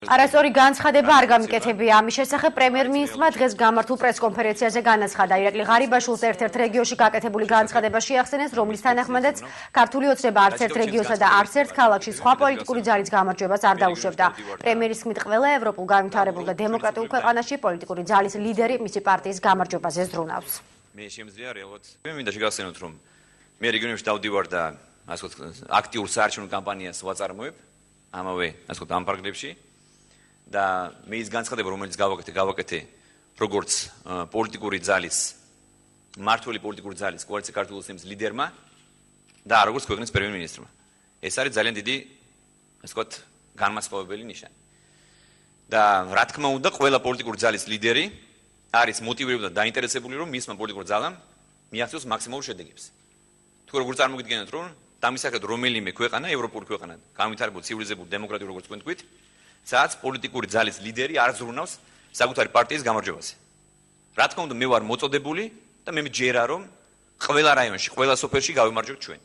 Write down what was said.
არასწორი განცხადება არ გამიკეთებია. ამის შესახებ პრემიერ-მინისტრმა დღეს გამართულ პრესკონფერენციაზე განაცხადა. ირაკლი ღარიბაშვილს ერთ-ერთ რეგიონში გაკეთებული განცხადება შეახსენეს, რომლის თანახმადაც ქართული ოცნება არც ერთ რეგიონსა და არც ერთ ქალაქში სხვა პოლიტიკური ძალის გამარჯვებას არ დაუშვებდა. პრემიერის თქმით, ყველა ევროპულ განვითარებულ და დემოკრატიულ ქვეყანაში პოლიტიკური ძალის ლიდერი მისი პარტიის გამარჯვებაზე ზრუნავს. მე შემიძლია რეალურად მინდა შეგახსენოთ, რომ მე რეგიონებში დავდივარ და ასე ვთქვათ, აქტიურ საარჩევნო კამპანიას ვაწარმოებ ამავე ასე ვთქვათ ამ პარკებში. და მე ის განცხადება, რომელიც გავაკეთე როგორც პოლიტიკური ძალის, მმართველი პოლიტიკური ძალის კოალიცია ქართული ოცნების ლიდერმა და როგორც ქვეყნის პრემიერ-მინისტრმა. ეს არის ძალიან დიდი, ასე ვთქვათ, განმასხვავებელი ნიშანი. და რა თქმა უნდა, ყველა პოლიტიკური ძალის ლიდერი არის მოტივირებული და დაინტერესებული, რომ მისმა პოლიტიკურ ძალამ მიაღწიოს მაქსიმალურ შედეგებს. თუ როგორ წარმოგიდგენთ, რომ დამისახეთ რომელიმე ქვეყანა, ევროპული ქვეყანა, განვითარებული, ცივილიზებული, დემოკრატიული როგორც თქვენ თქვით, სადაც პოლიტიკური ძალის ლიდერი არ ზრუნავს საკუთარი პარტიის გამარჯვებაზე. რა თქმა უნდა, მე ვარ მოწოდებული და მე მჯერა, რომ ყველა რაიონში, ყველა სოფელში გავიმარჯვებთ ჩვენ.